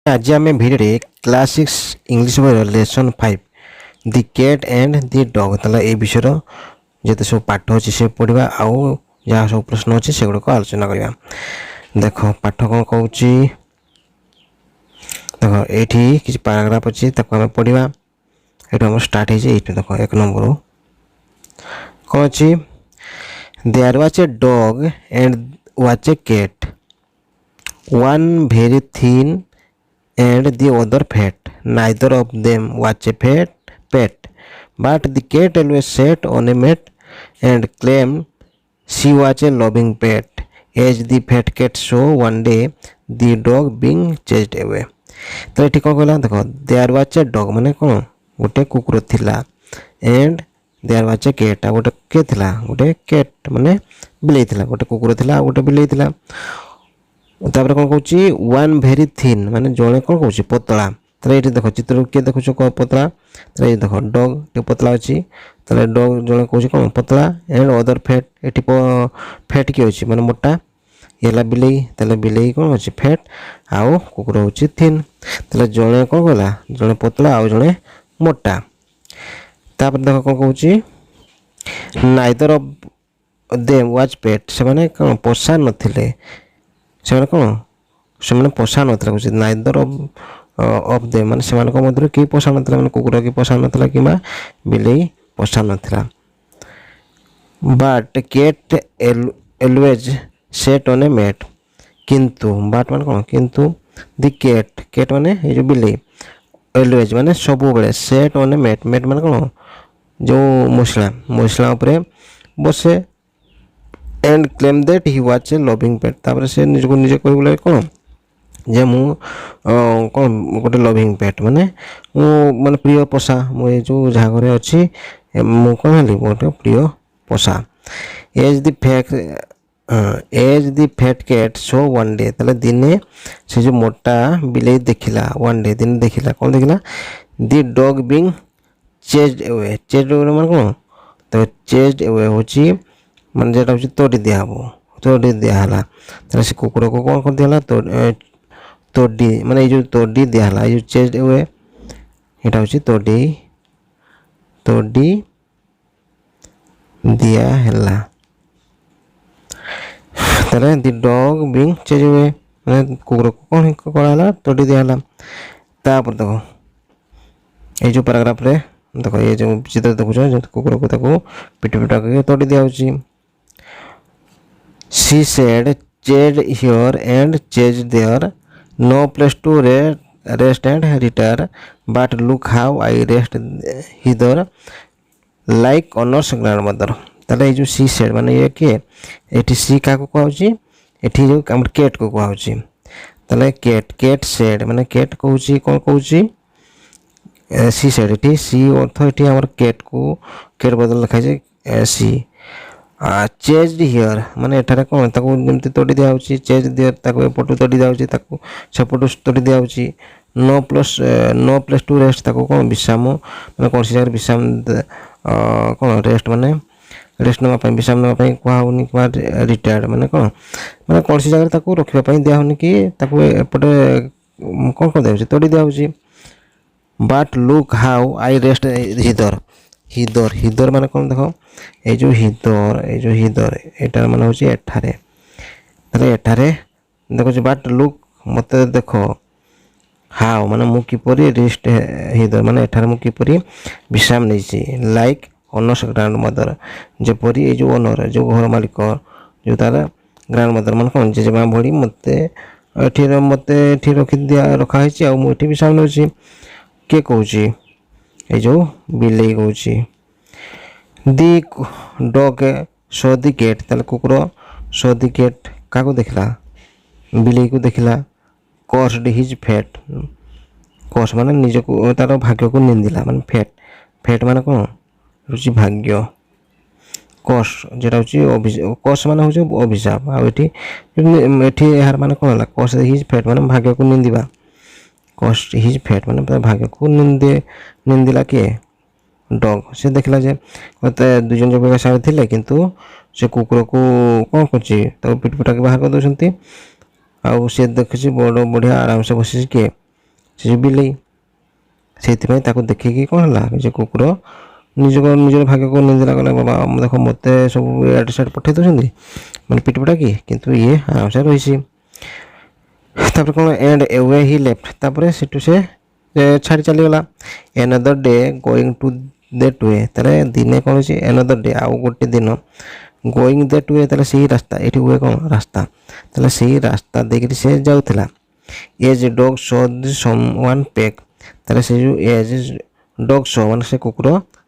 आज आम video class 6 English बही lesson 5 the cat and the dog ताला ए विषय जिते सब पाठ अच्छे से पढ़ा आउ जहाँ सब प्रश्न अच्छे से गुड़क आलोचना करवा। देख पाठ कौन कौन देख ये किसी पैराग्राफ अच्छी आम पढ़ा ये आम स्टार्ट हो देख एक नंबर कौन अच्छी there was a dog and was a cat one very thin and the other fat. Neither of them was a pet, but the cat always sat on a mat and claimed she was a loving pet. As the fat cat saw one day the dog being chased away. तो ये कौन कहला देखो there was a डग माने कौन गोटे कुकुर थिला and there was a cat गोटे के थिला गोटे कैट माने बिलेई थिला गोटे कुकुर थिला गोटे बिलेई थिला तापर कौन कौची वन भेरी थिन माने जड़े कौन कौची पतला तो ये देख चित्र किए देखुच कौन पतला तो ये देख डग टे पतला अच्छी तो डग जड़े कौची कौन पतला एंड अदर फैट ये फैट किए अच्छी माने मोटा ये बिलेई तेल बिलेई कौन अच्छी फैट आउ कुकुर हूँ थिन तेल जड़े कौन कहला जड़े पतला आउ जड़े मोटा तापर देख कौन कौची neither of them was pet से माने कौन पोषा नथिले से कौन से पोषा नाला कह नाइदर ऑफ दे माने से मध्य कि पोषा नाला माने कुकुर कि पोषा नाला कि बिलेई पोषा नाला but cat always sat on a mat किंतु बाट माने कौन किंतु दि कैट माने ये जो बिलेई एलवेज माने सब बेले sat on a mat mat माने कौन जो मसला उपरे बसे and claim that he was a loving pet तापर से निजको निजे कह बोले कौन जे मु कौन गोटे लविंग पेट माने माने प्रिय पोषा मुझे जो जहाँ घर अच्छी मु कौन हली गोटे प्रिय पोषा as the fat cat so one day ताले दिने से जो मोटा बिलेई देखिला वन डे दिन देखिला कौन देखिला दि डग बीइंग चेज्ड अवे माने कौन तो चेज्ड अवे होची माने जेटा हूँ तोड़ी दिहला ताले से कुकुर को कौन कर दिहला तोड़ी माने ये जो तोड़ी दिहला ये चेज्ड अवे एटा हूँ तोड़ी दिया हला ताले the dog being chased away माने कुकुर को कौन कराला तोड़ी दिहला तापर देखो ये जो पैराग्राफ रे देखो ये जो चित्र देखुछ कुकुर को ताको पिट पिटा के तोड़ी दिया होची She said, chased here and chased there, no place to rest and retire, but look how I rest hither, like Honor's grandmother. ताले जो सी सेड माने ये के एठी सी का को कहउची एठी जो हमर कैट को कहउची ताले कैट सेड माने कैट कहउची कोन कहउची सी सेड एठी सी अर्थ एठी हमर कैट बदल लिखा जाय सी चेज्ड हियर माने एठारे कौन ताको जमती तोड़ी दिया होची चेज्ड दियर ताको एपटू तोड़ी दिया होची ताको सेपटू तोड़ी दिया होची नो प्लेस टू रेस्ट ताको कौन विश्राम माने कौन सी जगह विश्राम कौन रेस्ट माने रेस्ट नवा पई विश्राम नवा पई कहा होनी कि रिटायर्ड माने कौन सी जगह ताको रखिबा पई दिया होनी कि ताको एपटे कौन कर दिया तोड़ी दिया होची but look how I rest hither माने कौन देखो ये जो हिदर एटार माने होची एठारे ताले एठारे देखो बाट लुक मते देखो हाउ माने मु किपरि रेस्ट हिदर माने एठारे मु किपरि विश्राम नैछि लाइक ओनर्स ग्रैंड मदर जेपरि ये जो ओनर जो घर मालिक जो तार ग्रैंड मदर माने कौन जे मां भड़ी मते एठी रखि दिया रखा है आ मु एठी विश्राम नैछि के कहूची ये जो बिलेई कहूची दी डग सो दी कैट ताले कुकुर सो दी कैट का को देखला बिलेई को देखला कॉस्ड हिज फैट कॉस माने निज को तार भाग्य को निंदिला माने फैट माने कौन रुचि भाग्य कॉस जेटा होची कॉस माने होची अभिशाप आ एठी यार माने कौन होला कॉस हिज फैट माने भाग्य को निंदिबा कॉस्ट हिज फैट माने भाग्य को निंदिला के डग से देखला जे मते दुजन जो बेगा सारे थिले किंतु से कुकुर को कौन करछि तो पिट पिटा के बाहर कर दोछंती आ से देखछि बड़ बढ़िया आराम से बसिछि के से बिलेई से देखिकी कौन है जे कुकुर निजर भाग्य को निंदा कला बाबा देख मत सब एड सेड पठे दौरान मैंने पिट पिटा कि ये आराम से रही कौन एंड एवे ही लेफ्ट तापर से छाड़ी चलीगला another day going to that way तारे दिने कौन से एनदर डे आउ गोटे दिन गोइंग दैट वे ताले सही रास्ता ये वे कौन रास्ता ताले सही रास्ता देखिए से जाऊला as dog saw someone pack ताले से जो एज डॉग सो मान से कुकुर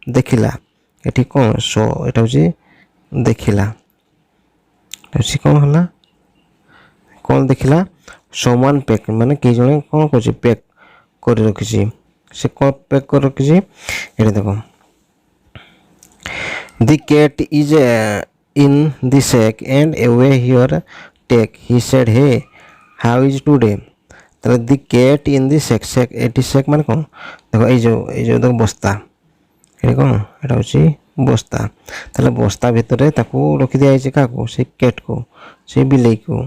देखिला ये कौन सो यहाँ हूँ देखिला कौन है कौन देखिला समवन पेक माने कि जने कौन कर पेक कर रखी से कौन पैक कर रखी ये देखो the cat is in the sack and away here take he said hey how is today ताले the cat in the sack sack एटी सेक माने कौन देखो ये देखो बस्ता ये कौन यहाँ हूँ बस्ता ताले बस्ता भितर रखी दिखाई क्या से कैट को से बिलेई को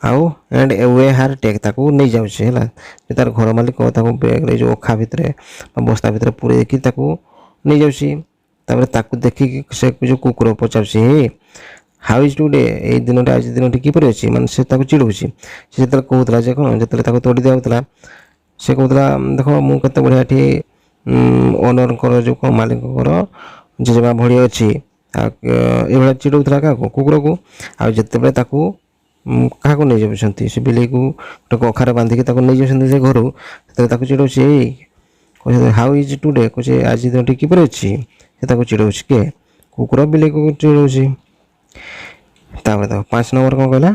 आउ एंड एवे हार टेक ताकू नहीं जाऊँचे है तार घर मालिक बैग जो अखा भितर बस्ता भितर पूरे देखी नहीं जाऊँगी देखिकी से जो कुकुर पचार हे हाउ इज टुडे ये दिन आज दिन किपर अच्छी मानते से चिड़ौची से कहला जे कौन जो तोड़ी दिया से कहला देख मुझे बढ़िया ये ओनर जो कौन मालिक जेजेमा भाई अच्छी ये चिड़ौला क्या कुकुर को आते क्या नहीं जाऊँगी से बिले को गोटे कखार बांधिकी नहीं जाऊँगी से घर चिड़ौची हाउ इज टुडे कहे आज दिन किपर अच्छी से चिड़ौची के कुकुर बिले को चिड़ौची देख 5 नंबर कौन कहला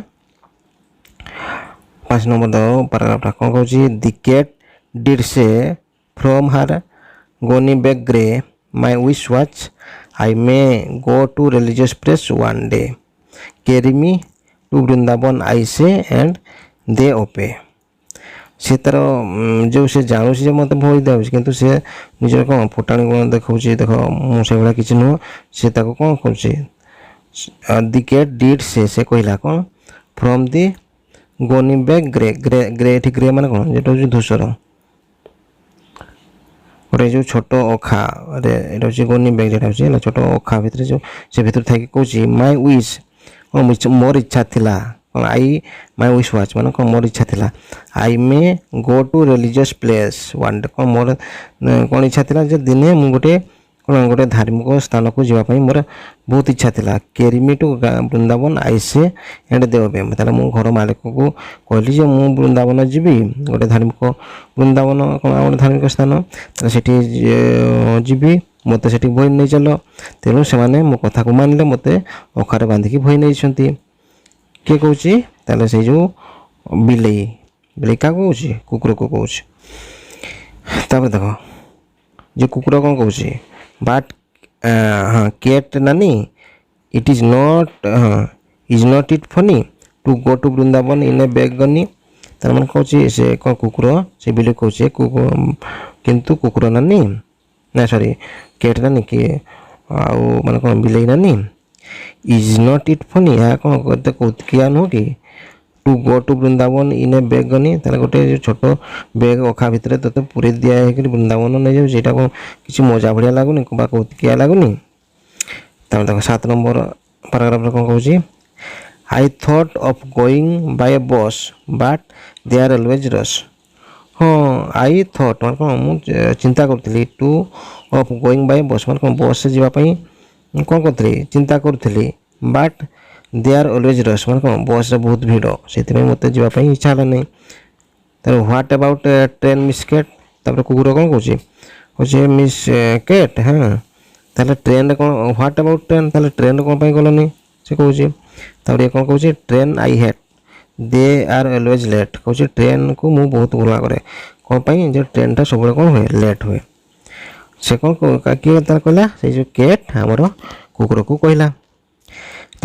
5 नंबर देख पाराग्राफटा कौन कह the cat did say from her gunny bag grey my wish was I may go to religious place one day carry me to Vrindavan I say and दे ओपे से तार जो से जानू से मत भय दिखाई कितु से निजर कौन फुटाणी गुण देखा देख मुझे भाया किसी नुह से कौन कर द कैट डिड से कहला कौन फ्रॉम दी गोनी बैग ग्रे ग्रे ग्रे ये ग्रे मान कौन जो धूसर गोटे जो छोट अखा यहाँ हूँ गोनी बैग जो हूँ छोट अखा भितर जो से भितर थी कौन माई विश मोर इच्छा थिला कौन आई माई विश वाच मान कौन मोर इच्छा थिला I may go to religious place one day कौन मोर कौन इच्छा थिला जे दिने मु गोटे कौन गोटे धार्मिक स्थान को जावाई मोर बहुत इच्छा थिला carry me to Vrindavan I say and देवे ताले मु घर मालिक को कहली जे मु वृंदावन जीवी गोटे धार्मिक वृंदावन कौन गोटे धार्मिक स्थान सेठी जीवी मत से भई नहीं चल तेणु से मो कथा को मानले मत अखार बांधिकी भई नहीं किए कौन से जो बिलेई बिलेई क्या कौन कुकुर को कौन देख जो कुकुर कौन कौन बाट हाँ कैट नानी it is not it funny to go to Vrindavan in a bag gunny तार मन कौन से कौन कुकुर से बिले कौन किंतु कुकुर नानी ना सॉरी कैट नानी कि आउ मान कौन बिलेई नानी इज नॉट इट फनी या कौन कहते कौतुकिया नुह कि to go to Vrindavan in a bag gunny ताले गोटे छोट बैग अखा भितर ते पूरे दिया है वृंदावन नहीं जाऊँ यहाँ कौन किसी मजा भाया लगुनि कौतुकिया लगुनि देखो 7 नंबर पाराग्राफ कौन कौन I thought of going by bus but they are always rush हाँ आई थॉट मान कौन मुझे चिंता करी टू ऑफ गोइंग बाय बस मान कौन बस से जावाई कौन करी चिंता करी but they are always rush मान कौन बस रे बहुत भीड़ से मत जावाई इच्छा है नहीं तर what about train miss cat कुकुर कौन कहे मिस कैट हाँ ताले ट्रेन कौन व्हाट अबाउट ट्रेन ताले ट्रेन कौन गलनी से कहे ये कौन कहे train I hate they are always late कहे ट्रेन को मुझे बहुत घृणा करे कौन जो ट्रेन टा सब कौन हुए लेट हुए से कौन किए कहला से जो कैट आमर कुकुर को कहला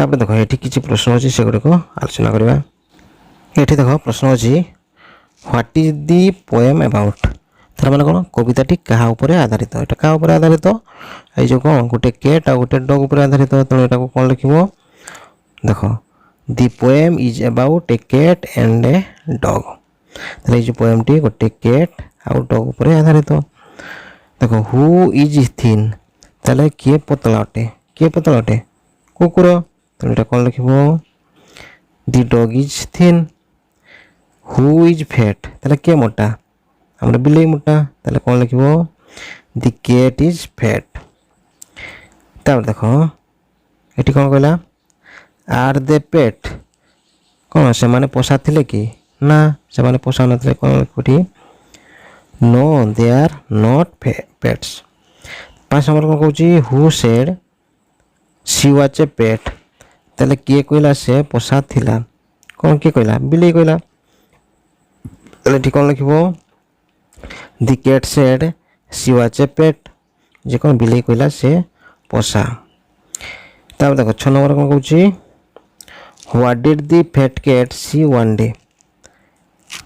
देख ये किसी प्रश्न अच्छी से गुड़िक आलोचना करवा ये देख प्रश्न अच्छी what is the poem about तार माने कौन कविताटी क्या आधारित यहाँ क्या आधारित ये जो कौन गोटे कैट आ गोटे डग उपर आधारित तेणु यहाँ कौन लिख देख the poem is about a cat and a dog ତାହେଲେ ଏଇ ଯେଉଁ ପୋଏମ୍ଟି ଗୋଟେ କେଟ୍ ଆଉ ଡଗ୍ ଉପରେ ଆଧାରିତ। ଦେଖ ହୁ ଇଜ୍ ଥିନ୍, ତାହେଲେ କିଏ ପତଳା ଅଟେ? କିଏ ପତଳା ଅଟେ? କୁକୁର। ତେଣୁ ଏଇଟା କ'ଣ ଲେଖିବ? The dog is thin. Who is fat, ତାହେଲେ କିଏ ମୋଟା? ଆମର ବିଲେଇ ମୋଟା। ତାହେଲେ କ'ଣ ଲେଖିବ? The cat is fat. ତାପରେ ଦେଖ ଏଠି କ'ଣ କହିଲା? ଆର୍ ଦେ ପେଟ୍, କ'ଣ ସେମାନେ ପୋଷା ଥିଲେ କି? ନା, ସେମାନେ ପୋଷା ନଥିଲେ। କ'ଣ ଏଠି? No they are not pets. 5 number କ'ଣ କହୁଛି? Who said she watch a pet, ତାହେଲେ କିଏ କହିଲା ସେ ପୋଷା ଥିଲା? କ'ଣ କିଏ କହିଲା? ବିଲେଇ କହିଲା। ତାହେଲେ ଏଠି କ'ଣ ଲେଖିବ? The cat shed she watch a ପେଟ୍, ଯେ କ'ଣ ବିଲେଇ କହିଲା ସେ ପୋଷା। ତାପରେ ଦେଖ 6 ନମ୍ବର କ'ଣ କହୁଛି? What did the fat cat see one day,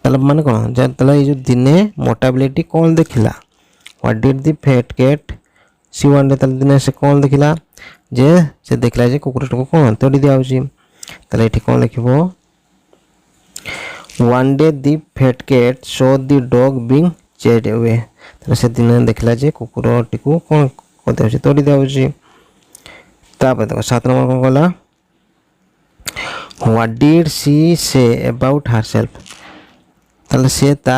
ତାହେଲେ ମାନେ କ'ଣ? ତାହେଲେ ଏଇ ଯେଉଁ ଦିନେ ମୋଟା ବିଲେଇଟି କ'ଣ ଦେଖିଲା? What did the fat cat see one day, ତାହେଲେ ଦିନେ ସେ କ'ଣ ଦେଖିଲା? ଯେ ସେ ଦେଖିଲା ଯେ କୁକୁରଟାକୁ କ'ଣ ତଡ଼ି ଦିଆହେଉଛି। ତାହେଲେ ଏଠି କ'ଣ ଲେଖିବ? One day the fat cat saw the dog being chased away, ତାହେଲେ ସେ ଦିନେ ଦେଖିଲା ଯେ କୁକୁରଟିକୁ କ'ଣ କରିଦିଆହେଉଛି? ତଡ଼ି ଦିଆହେଉଛି। ତାପରେ ଦେଖ 7 ନମ୍ବର କ'ଣ କଲା? ହ୍ୱାଟ୍ ଡିଡ୍ ସି ସେ ଏବାଉଟ୍ ହାରସେଲ୍ଫ, ତାହେଲେ ସେ ତା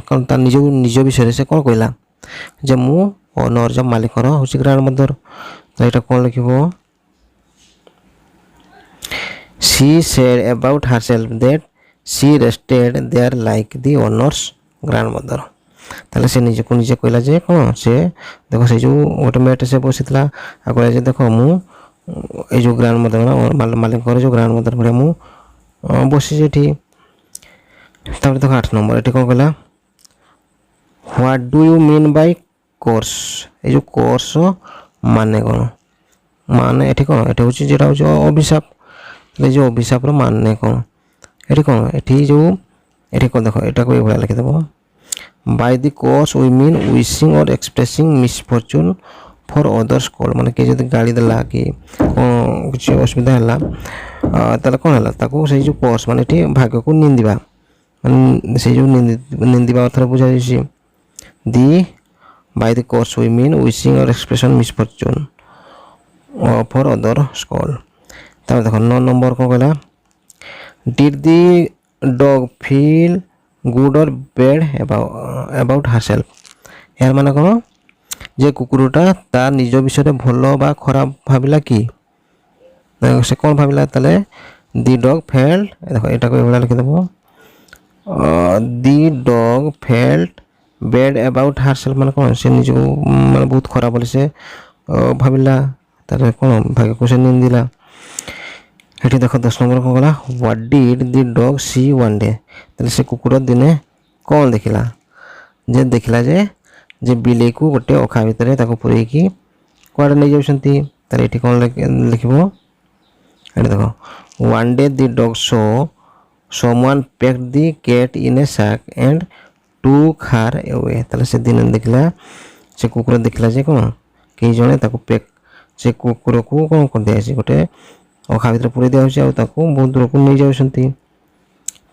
କ'ଣ ତା ନିଜ ବିଷୟରେ ସେ କ'ଣ କହିଲା? ଯେ ମୁଁ ଓନର୍, ଯେ ମାଲିକର ହେଉଛି ଗ୍ରାଣ୍ଡ ମଦର। ତ ଏଇଟା କ'ଣ ଲେଖିବ? She said about herself that she rested there like the owner's grandmother. ତାହେଲେ ସେ ନିଜକୁ ନିଜେ କହିଲା ଯେ କ'ଣ? ସେ ଦେଖ ସେଇ ଯେଉଁ ଗୋଟେ ମେଟ୍ ସେ ବସିଥିଲା ଆଉ କହିଲା ଯେ ଦେଖ ମୁଁ ଏଇ ଯେଉଁ ଗ୍ରାଣ୍ଡ ମଦର ମାଲିକଙ୍କର ଯେଉଁ ଗ୍ରାଣ୍ଡ ମଦର ଭଳିଆ ମୁଁ ବସିଛି ଏଠି। ତାପରେ ଦେଖ 8 ନମ୍ବର ଏଠି କ'ଣ କହିଲା? What do you mean by course, ଏଇ ଯେଉଁ କୋର୍ସ ମାନେ କ'ଣ? ମାନେ ଏଠି କ'ଣ? ଏଠି ହେଉଛି যেটা ହେଉଛି ଅଭିଶାପ। এই ଯେଉଁ ଅଭିଶାପର ମାନେ କ'ଣ? ଏଠି କ'ଣ? ଏଠି ଯେଉଁ ଏଠି କ'ଣ ଦେଖ ଏଟାକୁ ଏଇଭଳିଆ ଲେଖିଦେବ। By the curse we mean wishing or expressing misfortune for others call, ମାନେ କିଏ ଯଦି ଗାଳି ଦେଲା କି କ'ଣ କିଛି ଅସୁବିଧା ହେଲା ତାହେଲେ କ'ଣ ହେଲା? ତାକୁ ସେଇ ଯେଉଁ କୋର୍ସ ମାନେ ଏଠି ଭାଗ୍ୟକୁ ନିନ୍ଦିବା, ମାନେ ସେଇ ଯେଉଁ ନିନ୍ଦିବା ଅର୍ଥରେ ବୁଝାଯାଇଛି। The by the curse we mean wishing or expression misfortune for others call. ତାପରେ ଦେଖ 9 ନମ୍ବର କ'ଣ କହିଲା? Did the dog feel good or bad about herself, ଏହାର ମାନେ କ'ଣ? ଯେ କୁକୁରଟା ତା ନିଜ ବିଷୟରେ ଭଲ ବା ଖରାପ ଭାବିଲା କି? ସେ କ'ଣ ଭାବିଲା? ତାହେଲେ ଦି ଡଗ୍ ଫେଲ୍ଟ, ଦେଖ ଏଟାକୁ ଏଇଭଳିଆ ଲେଖିଦେବ। ଦି ଡଗ୍ ଫେଲ୍ଟ ବ୍ୟାଡ୍ ଏବାଉଟ୍ ହାରସେଲ୍ଫ ମାନେ କ'ଣ? ସେ ନିଜକୁ ମାନେ ବହୁତ ଖରାପ ବୋଲି ସେ ଭାବିଲା, ତାର କ'ଣ ଭାଗ୍ୟକୁ ସେ ନିନ୍ଦିଲା। ଏଠି ଦେଖ 10 ନମ୍ବର କ'ଣ କଲା? What did the dog see one day, ତାହେଲେ ସେ କୁକୁର ଦିନେ କ'ଣ ଦେଖିଲା? ଯେ ଦେଖିଲା ଯେ ବିଲେଇକୁ ଗୋଟେ ଅଖା ଭିତରେ ତାକୁ ପୁରେଇକି କୁଆଡ଼େ ନେଇଯାଉଛନ୍ତି। ତାହେଲେ ଏଠି କ'ଣ ଲେଖିବ? ଏଠି ଦେଖ one day the dog so someone packed the cat in a sack and took her away, ତାହେଲେ ସେ ଦିନ ଦେଖିଲା ସେ କୁକୁର ଦେଖିଲା ଯେ କ'ଣ କେହି ଜଣେ ତାକୁ ସେ କୁକୁରକୁ କ'ଣ କରିଦିଆଯାଇଛି? ଗୋଟେ ଅଖା ଭିତରେ ପୁରେଇ ଦିଆହେଉଛି ଆଉ ତାକୁ ବହୁତ ଦୂରକୁ ନେଇଯାଉଛନ୍ତି।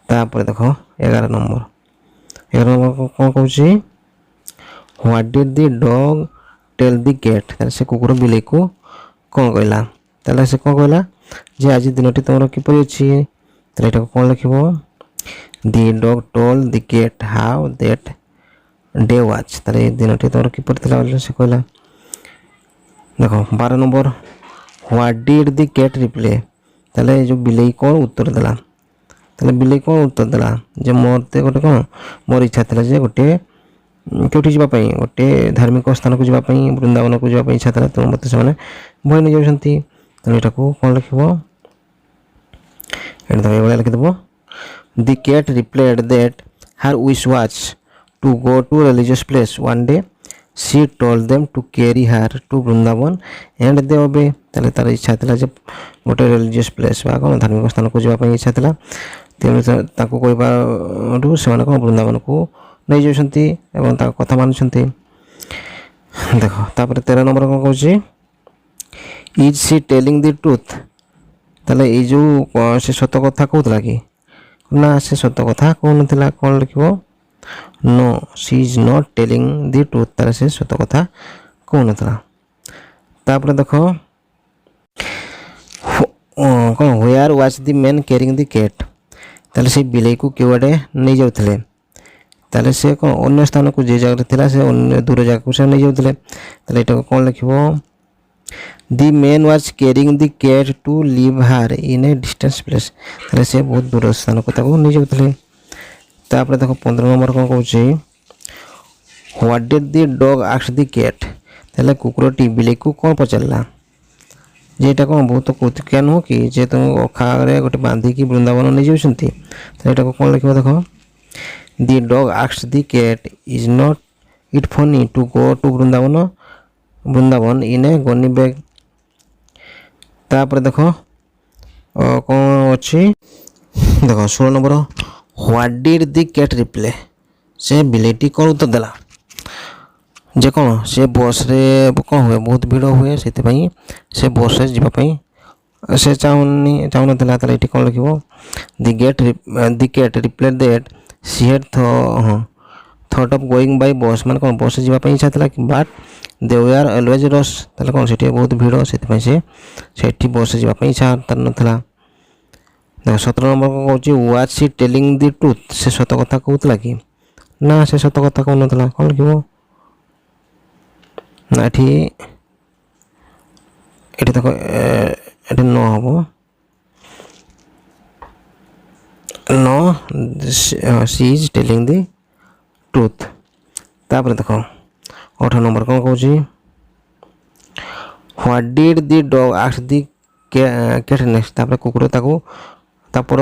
ତାପରେ ଦେଖ 11 ନମ୍ବର କ'ଣ କହୁଛି? What did the dog tell the cat, ତାହେଲେ ସେ କୁକୁର ବିଲେଇକୁ କ'ଣ କହିଲା? ତାହେଲେ ସେ କ'ଣ କହିଲା? ଯେ ଆଜି ଦିନଟି ତୁମର କିପରି ଅଛି? ତାହେଲେ ଏଟାକୁ କ'ଣ ଲେଖିବ? The dog told the cat how that day was, ତାହେଲେ ଏ ଦିନଟି ତୁମର କିପରି ଥିଲା ବୋଲି ସେ କହିଲା। ଦେଖ 12 number what did the cat reply, ତାହେଲେ ଏ ଯେଉଁ ବିଲେଇ କ'ଣ ଉତ୍ତର ଦେଲା? ତାହେଲେ ବିଲେଇ କ'ଣ ଉତ୍ତର ଦେଲା? ଯେ ମୋତେ ଗୋଟେ କ'ଣ ମୋର ଇଚ୍ଛା ଥିଲା ଯେ ଗୋଟେ କେଉଁଠି ଯିବା ପାଇଁ, ଗୋଟେ ଧାର୍ମିକ ସ୍ଥାନକୁ ଯିବା ପାଇଁ, ବୃନ୍ଦାବନକୁ ଯିବା ପାଇଁ ଇଚ୍ଛା ଥିଲା, ତେଣୁ ମୋତେ ସେମାନେ ଭୟ ନେଇଯାଉଛନ୍ତି। ତେଣୁ ଏଟାକୁ କ'ଣ ଲେଖିବ? ଏଠି ତ ଏଇଭଳିଆ ଲେଖିଦେବ। The cat replied that her wish was to go to religious place one day she told them to carry her to Vrindavan and they obey, ତାହେଲେ ତାର ଇଚ୍ଛା ଥିଲା ଯେ ଗୋଟେ ରିଲିଜିୟସ୍ ପ୍ଲେସ୍ ବା କ'ଣ ଧାର୍ମିକ ସ୍ଥାନକୁ ଯିବା ପାଇଁ ଇଚ୍ଛା ଥିଲା, ତେଣୁ ତାକୁ କହିବାରୁ ସେମାନେ କ'ଣ ବୃନ୍ଦାବନକୁ ନେଇଯାଉଛନ୍ତି ଏବଂ ତାଙ୍କ କଥା ମାନୁଛନ୍ତି। ଦେଖ ତାପରେ 13 ନମ୍ବର କ'ଣ କହୁଛି? Is C telling the truth, ତାହେଲେ ଏଇ ଯେଉଁ ସେ ସତ କଥା କହୁଥିଲା କି? ନା ସେ ସତ କଥା କହୁନଥିଲା। କ'ଣ ଲେଖିବ? No she is not telling the truth. तार से सत कथा कहूनता। तापर देख कौन where was the man carrying the cat. ताले से बिलाई को केवड़े नहीं जाउथले। ताले से कौन अन्य स्थान को जे जगह थिला से अन्य दूर जगह को से नहीं जाउथले। ताले एटा कौन लिखिबो? The man was carrying the cat to leave her in a distance place. ताले से बहुत दूर स्थान को ताको नहीं जाउथले। तापर देखो 15 नंबर कौन कहूँ what did the dog ask the cat. ताले कुकुरटी बिलाई को कौन पचारला? जेटा कौन बहुत कौतुकिया नुह कि जे तुम अखारे गोटे बांधिकी वृंदावन नहीं जाऊँगी। तो यहाँ कौन लिख देख the dog asked the cat is not it funny to go to Vrindavan in a gunny bag. तापर देख कौन अच्छी देख 16 number what did the cat reply. से बिलेटी कौन उत्तर देला? जे कौन से बस रे कौन हुए बहुत भीड़ हुए से बस रे जावाई से चाहूना। ये कौन लिख the cat replied that she had thought of going by bus. माने कौन बस जावाई इच्छा था but they were always rush. ताले कौन से बहुत भीड़ से बस जावाई इच्छा नाला। देख 17 नंबर को कहूँ was she telling the truth. से सत कथा कहूला कि ना से सत कथा कहूनता। कौन लिख ना ये देखो ये न हम न she is telling the truth. तापर देख 18 नंबर कौन कहूँ what did the dog ask the cat next. तापर कुकुर ताको तापर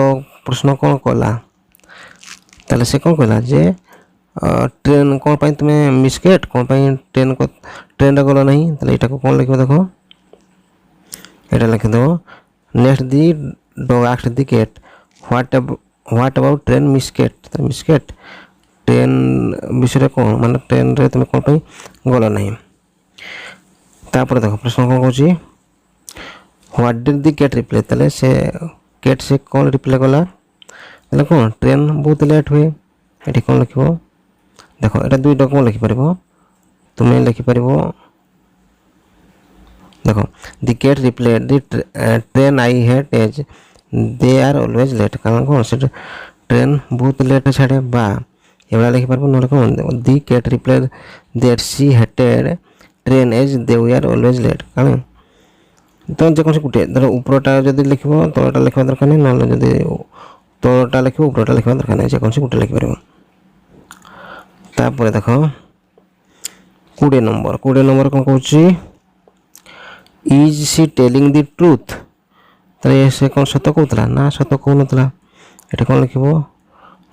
प्रश्न कौन कला? ताले से कौन कहला जे ट्रेन कौन पाई तुम्हें मिसकेट कौन पाई ट्रेन गल नहीं। ताले यहाँ को कौन लिख देख यहाँ लिखिद next the dog asked the cat what about train miss cat. Miss cat train विषय कौन माने ट्रेन रे तुम्हें कौन पाई गल नहीं। तापर देख प्रश्न कौन कहूँ what did the cat reply. ताले से कैट से कौन रिप्ले कला? ताले कौन ट्रेन बहुत लेट हुए। ये कौन लिख देख ये दुईटा कौन लिखिपर तुम्हें लिखिपर देख the cat replied the train I hate as they are always late. कारण कौन से ट्रेन बहुत लेट छाड़े बा ये लिखिपर ना कौन the cat replied that she hated train as they we are always late. कारण तो जेकोसी गोटे धर उपरटा जब लिख तलटा लिखा दरकार नहीं ना जब तलटा लिख उपरटा लिखा दरकार नहीं जेकोसी गोटे लिखिपर। तापर देख 20 नंबर कौन कहूँ is she telling the truth. तो से कौन सत कहूला ना सत कहूनता। ये कौन लिख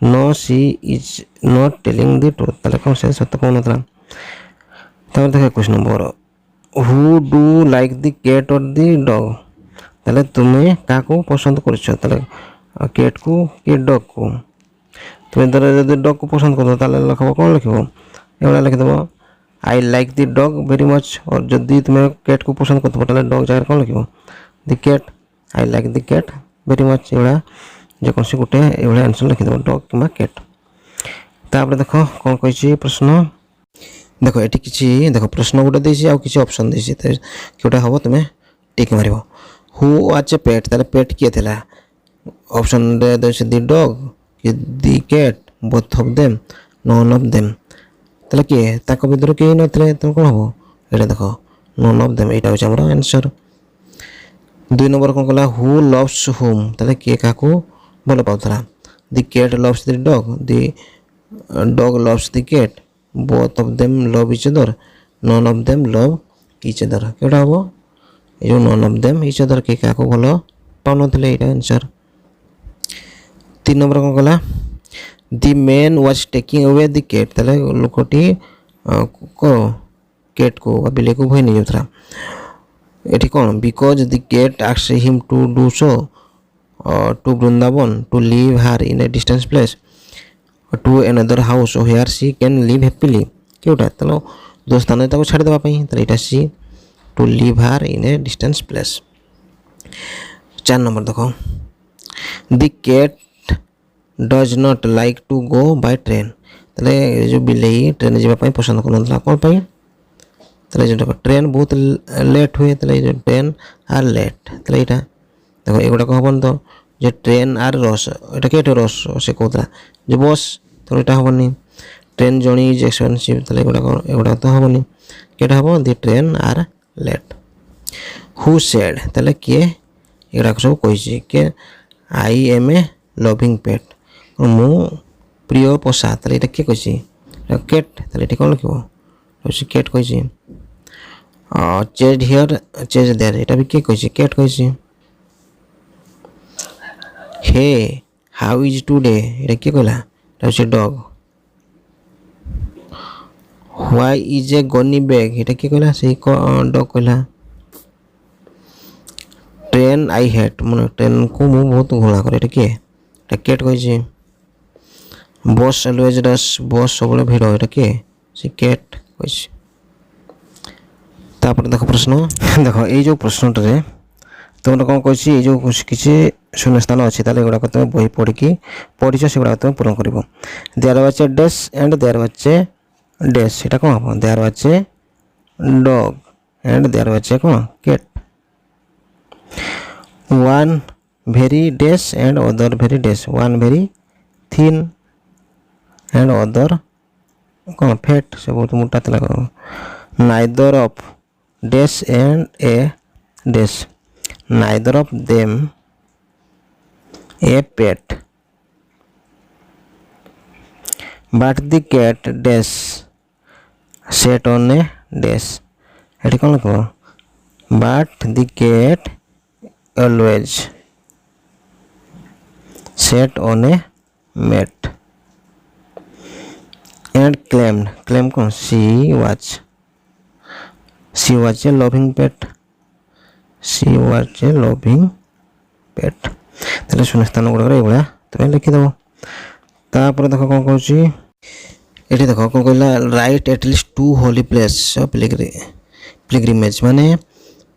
no she is not telling the truth. ताले कौन से सत कहूनता। तापर देख 21 number who do like the cat और द डॉग। ताले तुम्हें क्या पसंद कर कैट को कि डॉग को। तुम्हें धर जब डॉग को पसंद कर लिखब कौन लिख ये लिखिदेव I like the dog very much. और जदि तुम्हें कैट को पसंद कर डॉग जगह कौन लिख the cat I like the cat very much. ये जेकोसी गोटे ये आंसर लिखिदेव डॉग कि कैट। तापर देख कौन कही प्रश्न देख ये किसी देख प्रश्न गोटे देसी आ किसी ऑप्शन देसी क्योंटा हम तुम्हें टिक मार हु वाज ए पेट। ताले पेट किए थिला ऑप्शन दे द डॉग कि the cat both of them none of them. ताले किए ताको भीतर कहीं नथिले तो कौन हम ये देख नॉन ऑफ देम यहाँ हूँ आम आंसर। 2 नंबर कौन कला हु लव्स हुम। ताले किए क्या भल पाला the cat loves the dog the dog loves the cat both of them love each other none of them love each other. क्योंटा हम ये none of them each other किए क्या भल पाऊन यहाँ आंसर। 3 नंबर कौन कला the man was taking away the cat. ताले लोकटी कैट को बिले को भई नहीं जाता। ये कौन because the cat asked him to do so to Vrindavan to leave her in a distance place to another house where she can live happily. क्योंटा तालो दो स्थान छाड़ देवाई यहाँ she to live her in a distance place. 4 number देख the cat does not like to go by train ताले जो बिलेई ट्रेन जीवा पई पसंद करनथला कोन पई ताले जो देखो ट्रेन बहुत लेट हुए ताले जो ट्रेन आर लेट ताले एटा देखो एगुडा को हबन तो जे ट्रेन आर रस एटा केटे रस से कहतला जे बस तो एटा हबनी ट्रेन जर्नी इज एक्सपेंसिव ताले एगुडा तो हबनी केटा हबो the train are late who said ताले के एगुडा सब कहिछि के आई एम ए लविंग पेट मु प्रिय पोषा ताले एटा के कहिछि केट ताले एटा कोन लिखिबो होछि केट कहिछि चेज हियर चेज देयर एटा भी के कहिछि केट कहिछि हे हाउ इज टुडे एटा के कहला एटा होछि dog why is a gunny bag एटा के कहला से डॉग कहला train I hate man train को मु बहुत घोला करे एटा के केट कहिछि बस ऑलवेज रश बस सबले भिड़ एटा के से केट कहिछि तापर देखो प्रश्न देखो ए जो प्रश्नटरे तुम कौन कही जो किसी शून्य स्थान अच्छी ताले एगुड़ा तुम बही पढ़ी से तुम पूरण कर there was a dash and there was a dash एटा कौन हम there was a dog and there was a कौन cat one very dash and other very dash one very thin and other कौन फैट से बहुत मोटा तला neither of dash and a dash neither of them a pet but the cat dash sat on a dash eighty कौन लिखो but the cat always sat on a mat and claimed कौन she was a loving pet she was a loving pet ताले शून्य स्थान गुड़ा ये तुम लिखिदेव तापर देख कौन कौन ये देख कौन कहला right at least 2 holy place pilgrimage माने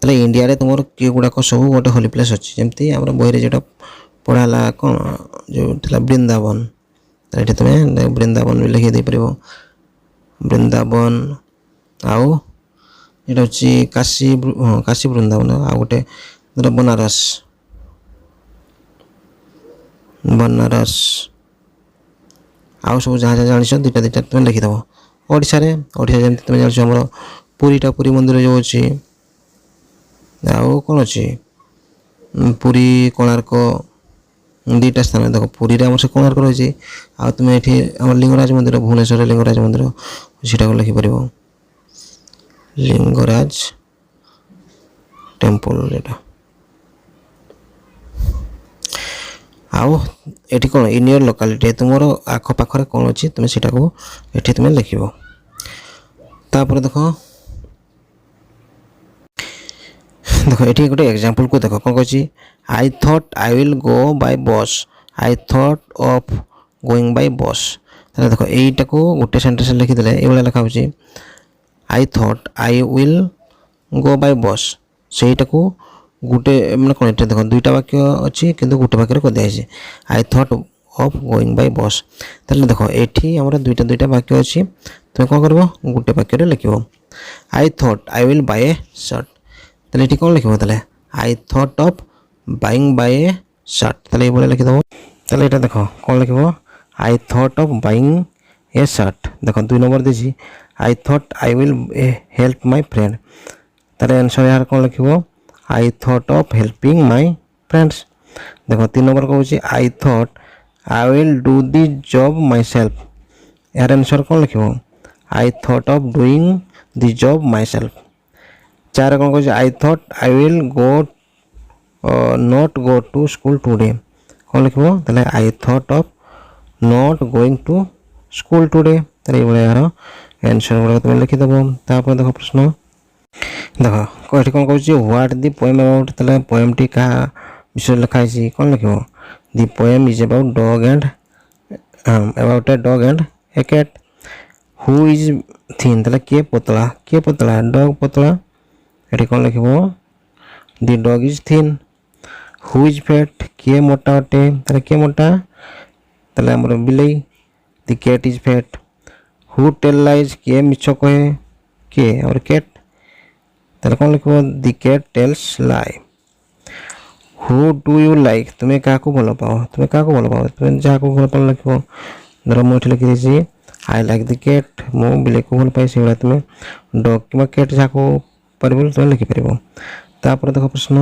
ताले इंडिया रे तुमर के गुडाक सब गोटे होली प्लेस अछि जेमती हमरा बहिरे जेटा पढ़ाला कौन जो थला वृंदावन ताले तुम वृंदावन भी लिखि दे परिबो वृंदावन आउ एटा होची काशी वृंदावन आ गोटे बनारस आउ सब जहाँ जहाँ जानी दुईटा दुईटा तुम लिखिदेव ओडिशा जमी तुम जान आम पुरीटा पुरी मंदिर जो अच्छी आउ कौन अच्छी पुरी कोणार्क दुईटा स्थान देख पुरी आम से कोणार्क रही आ तुम ये आम लिंगराज मंदिर भुवनेश्वर लिंगराज मंदिर सीटा को लिखिपर लिंगराज टेम्पल एटा आउ एटी कौन इन योर लोकालिटी तुम आख पाखे कौन अच्छी तुम सीटा को ये तुम लिख तापर देख ये गोटे एग्जांपल को देख कौन कही I thought I will go by bus I thought of going by bus देख यहीटा को गोटे सेंटेंस लिखिदे ये लिखा हो I thought I will go by bus से गोटे मैंने कौन ये देख दुईटा वाक्य अच्छी किंतु गोटे वाक्य कर दिखाई आई थॉट ऑफ गोइंग बाय बस ताले देख ये आम दुईटा दुईटा वाक्य अच्छी तुम कौन कर गोटे वाक्य लिख I thought I will buy a shirt ताले ये कौन लिख ताले I thought of buying buy a shirt ताले ये लिखिदेव ताले ये देख कौन लिख I thought of buying a shirt देख 2 नंबर दीजिए I thought I will help my friend तारे आंसर यार कौन लिख I thought of helping my friends देख 3 नंबर कहूँ I thought I will do the job myself यार answer कौन लिख I thought of doing the job myself 4 कौन कहूँ I thought I will go not go to school today कौन लिख I thought of not going to school today तारे ये यार आंसर गुड़ा तुम लिखिदेव तापर देख प्रश्न देख ये कौन कह व्हाट दी पोएम अबाउट ताले पोएम टी क्या विषय लिखाई कौन लिख the poem is about dog and about a dog and a cat who is thin ताले के पतला डॉग पतला ये कौन लिख the dog is thin who is fat किए मोटा अटे ताले के मोटा ତାହେଲେ ଆମର ବିଲେଇ the cat is fat. Who tell lies କିଏ ମିଛ କହେ କିଏ ଆମର କ୍ୟାଟ୍। ତାହେଲେ କ'ଣ ଲେଖିବ the cat tells lie. Who do you like ତୁମେ କାହାକୁ ଭଲ ପାଅ ତୁମେ ଯାହାକୁ ଭଲ ପାଅ ଲେଖିବ। ଧର ମୁଁ ଏଠି ଲେଖିଦେଇଛି ଆଇ ଲାଇକ୍ ଦି କ୍ୟାଟ୍ ମୁଁ ବିଲେଇକୁ ଭଲ ପାଏ ସେଇଭଳିଆ ତୁମେ ଡଗ୍ କିମ୍ବା କ୍ୟାଟ୍ ଯାହାକୁ ପାରିବ ତୁମେ ଲେଖିପାରିବ। ତାପରେ ଦେଖ ପ୍ରଶ୍ନ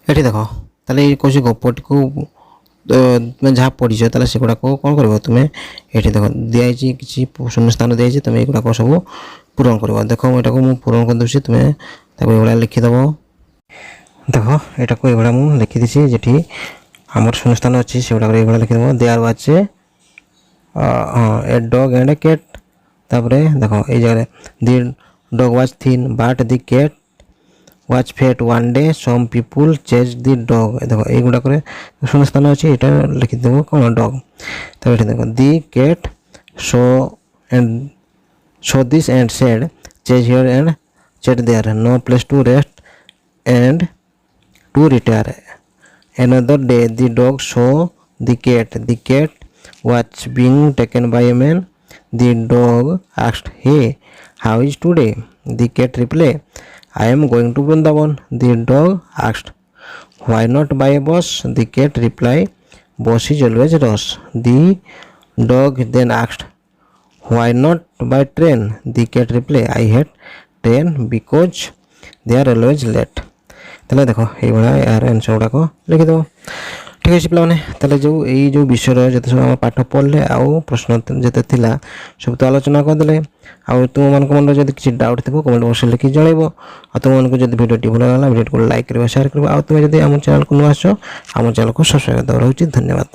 ଏଠି ଦେଖ ତାହେଲେ ଏଇ କହୁଛି ଗପଟିକୁ ତୁମେ ଯାହା ପଢ଼ିଛ ତାହେଲେ ସେଗୁଡ଼ାକ କ'ଣ କରିବ ତୁମେ ଏଠି ଦେଖ ଦିଆଯାଇଛି କିଛି ଶୂନ୍ୟ ସ୍ଥାନ ଦିଆଯାଇଛି ତୁମେ ଏଗୁଡ଼ାକ ସବୁ ପୂରଣ କରିବ। ଦେଖ ଏଟାକୁ ମୁଁ ପୂରଣ କରିଦେଉଛି ତୁମେ ତାକୁ ଏଇଭଳିଆ ଲେଖିଦେବ। ଦେଖ ଏଟାକୁ ଏଇଭଳିଆ ମୁଁ ଲେଖିଦେଇଛି ଯେଠି ଆମର ଶୂନ୍ୟ ସ୍ଥାନ ଅଛି ସେଗୁଡ଼ାକ ଏଇଭଳିଆ ଲେଖିଦେବ। There watch a dog and a cat. ତାପରେ ଦେଖ ଏଇ ଜାଗାରେ the dog watch thin but the cat watch fat one day some people chase the dog. ଦେଖ এইগুড়াকরে শূন্য স্থান আছে এটা লিখিদেব কোন ডগ। তারপরে এটি দেখো the cat saw this and said chase here and chat there no place to rest and to retire. Another day the dog saw the cat watch being taken by a man. The dog asked hey how is today. The cat reply I am going to Vrindavan. The dog asked, why not by a bus? The cat replied, bus is always rush. The dog then asked, why not by train? The cat replied, I hate train because they are always late. তাহলে দেখো এইভাবে এর answer গুড়াক লিখিদেব। ঠিক আছে পিলাମାନେ তাহলে এই ଯେଉଁ ବିଷୟର ଯେତେ ସବୁ ଆମ ପାଠ ପଢ଼ିଲେ ଆଉ ପ୍ରଶ୍ନ ଯେତେ ଥିଲା ସବୁ ତ ଆଲୋଚନା କରିଦେଲେ। ଆଉ ତୁମମାନଙ୍କ ମନରେ ଯଦି କିଛି ଡାଉଟ୍ ଥିବ କମେଣ୍ଟ ବକ୍ସରେ ଲେଖି ଜଣାଇବ। ଆଉ ତୁମମାନଙ୍କୁ ଯଦି ଭିଡ଼ିଓଟି ଭଲ ଲାଗିଲା ଭିଡ଼ିଓଟିକୁ ଲାଇକ୍ କରିବ ସେୟାର କରିବ। ଆଉ ତୁମେ ଯଦି ଆମ ଚ୍ୟାନେଲକୁ ନୂଆ ଆସ ଆମ ଚ୍ୟାନେଲକୁ ସବସ୍କ୍ରାଇବ୍ କରିଦେବ। ରହୁଛି ଧନ୍ୟବାଦ।